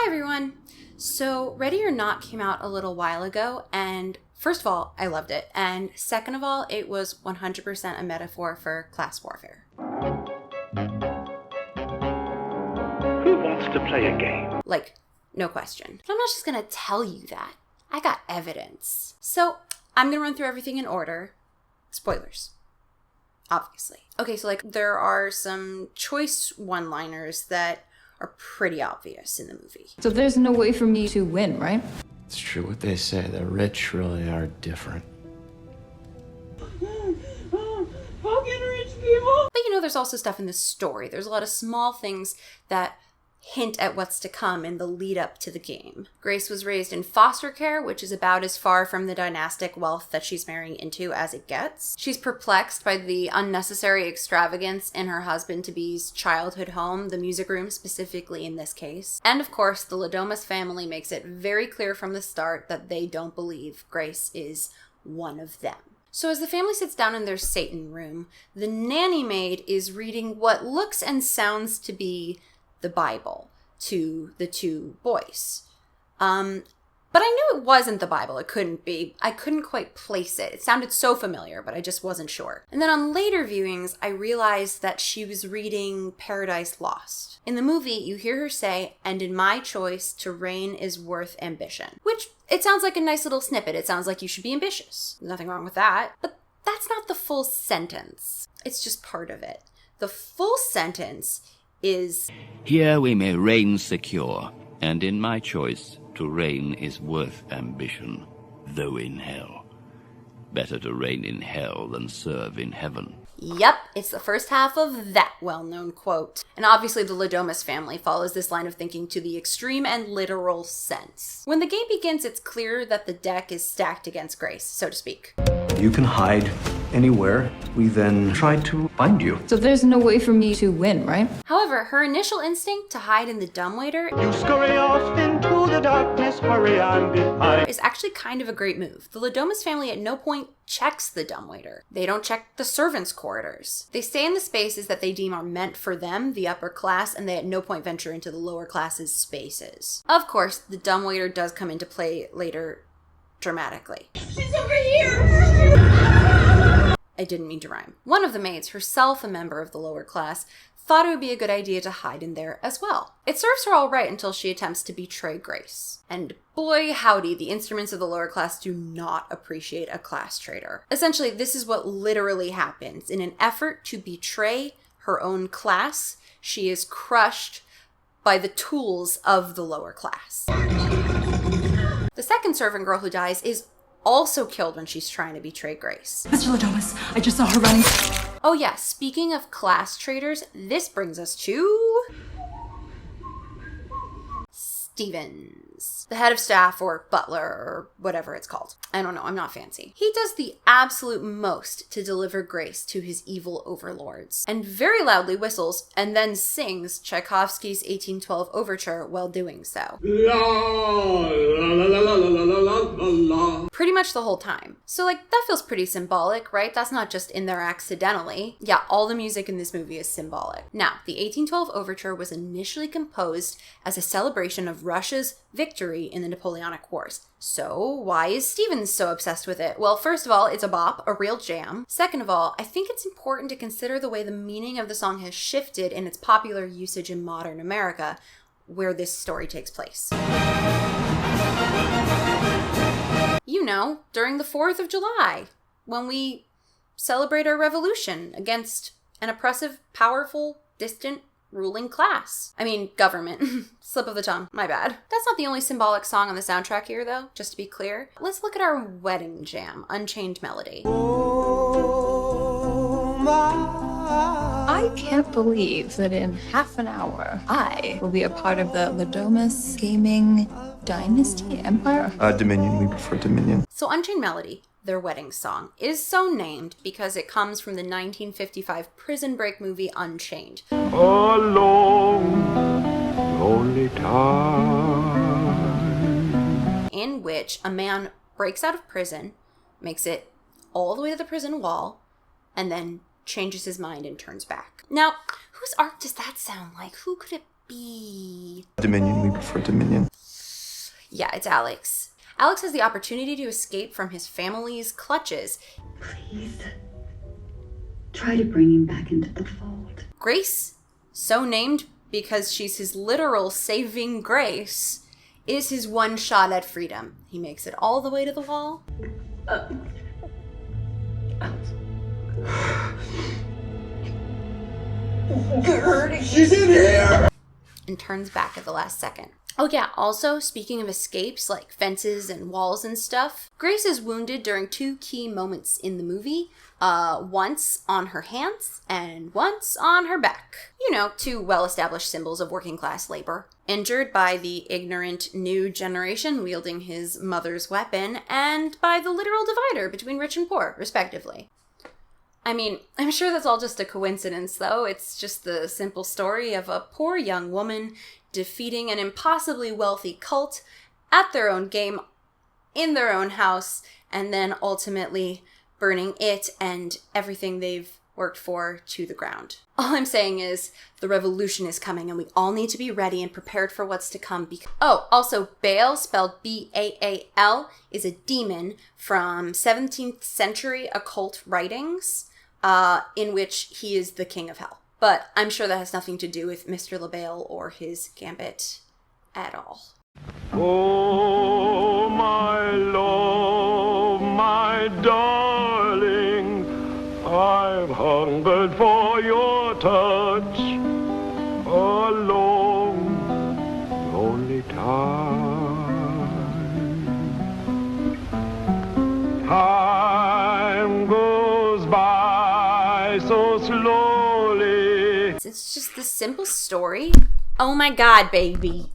Hi everyone! So Ready or Not came out a little while ago, and first of all, I loved it, and second of all, it was 100% a metaphor for class warfare. Who wants to play a game? Like, no question. But I'm not just gonna tell you that. I got evidence. So I'm gonna run through everything in order. Spoilers. Obviously. Okay, so there are some choice one-liners that are pretty obvious in the movie. So there's no way for me to win, right? It's true what they say, the rich really are different. Fucking rich people! But there's also stuff in the story. There's a lot of small things that hint at what's to come in the lead up to the game. Grace was raised in foster care, which is about as far from the dynastic wealth that she's marrying into as it gets. She's perplexed by the unnecessary extravagance in her husband-to-be's childhood home, the music room specifically in this case. And of course, the Ladomas family makes it very clear from the start that they don't believe Grace is one of them. So as the family sits down in their Satan room, the nanny maid is reading what looks and sounds to be the Bible to the two boys. But I knew it wasn't the Bible. It couldn't be. I couldn't quite place it. It sounded so familiar, but I just wasn't sure. And then on later viewings, I realized that she was reading Paradise Lost. In the movie, you hear her say, "And in my choice, to reign is worth ambition." Which, it sounds like a nice little snippet. It sounds like you should be ambitious. Nothing wrong with that. But that's not the full sentence. It's just part of it. The full sentence is, "Here we may reign secure, and in my choice, to reign is worth ambition, though in hell. Better to reign in hell than serve in heaven." Yep, it's the first half of that well-known quote. And obviously the Ladomas family follows this line of thinking to the extreme and literal sense. When the game begins, it's clear that the deck is stacked against Grace, so to speak. You can hide anywhere. We then try to find you. So there's no way for me to win, right? However, her initial instinct to hide in the dumbwaiter You scurry off into the darkness, hurry on behind. is actually kind of a great move. The Ladomas family at no point checks the dumbwaiter. They don't check the servants' corridors. They stay in the spaces that they deem are meant for them, the upper class, and they at no point venture into the lower class's spaces. Of course, the dumbwaiter does come into play later dramatically. She's over here! I didn't mean to rhyme. One of the maids, herself a member of the lower class, thought it would be a good idea to hide in there as well. It serves her all right until she attempts to betray Grace. And boy howdy, the instruments of the lower class do not appreciate a class traitor. Essentially, this is what literally happens. In an effort to betray her own class, she is crushed by the tools of the lower class. The second servant girl who dies is also killed when she's trying to betray Grace. Mr. Ladomas, I just saw her running. Oh yeah, speaking of class traitors, this brings us to Stevens, the head of staff or butler or whatever it's called. I don't know, I'm not fancy. He does the absolute most to deliver Grace to his evil overlords, and very loudly whistles and then sings Tchaikovsky's 1812 overture while doing so. Pretty much the whole time. So that feels pretty symbolic, right? That's not just in there accidentally. Yeah, all the music in this movie is symbolic. Now, the 1812 overture was initially composed as a celebration of Russia's victory in the Napoleonic Wars. So why is Stevens so obsessed with it? Well, first of all, it's a bop, a real jam. Second of all, I think it's important to consider the way the meaning of the song has shifted in its popular usage in modern America, where this story takes place. During the 4th of July, when we celebrate our revolution against an oppressive, powerful, distant, ruling class. I mean, government. Slip of the tongue. My bad. That's not the only symbolic song on the soundtrack here, though, just to be clear. Let's look at our wedding jam, Unchained Melody. I can't believe that in half an hour, I will be a part of the Ladomas gaming dynasty empire. Dominion. We prefer Dominion. So Unchained Melody, their wedding song, is so named because it comes from the 1955 prison break movie Unchained. A long, lonely time. In which a man breaks out of prison, makes it all the way to the prison wall, and then changes his mind and turns back. Now, whose art does that sound like? Who could it be? Dominion, we prefer Dominion. Yeah, it's Alex. Alex has the opportunity to escape from his family's clutches. Please try to bring him back into the fold. Grace, so named because she's his literal saving grace, is his one shot at freedom. He makes it all the way to the wall. She's in here! And turns back at the last second. Oh yeah, also, speaking of escapes, like fences and walls and stuff, Grace is wounded during 2 key moments in the movie. Once on her hands and once on her back. You know, 2 well-established symbols of working class labor. Injured by the ignorant new generation wielding his mother's weapon, and by the literal divider between rich and poor, respectively. I mean, I'm sure that's all just a coincidence, though. It's just the simple story of a poor young woman defeating an impossibly wealthy cult at their own game, in their own house, and then ultimately burning it and everything they've worked for to the ground. All I'm saying is the revolution is coming and we all need to be ready and prepared for what's to come. Also, Baal, spelled B-A-A-L, is a demon from 17th century occult writings, in which he is the king of hell. But I'm sure that has nothing to do with Mr. LaBelle or his gambit at all. Oh, my love, my darling, I've hungered for your touch a long, lonely time. Time goes by so slowly. It's just this simple story. Oh my God, baby.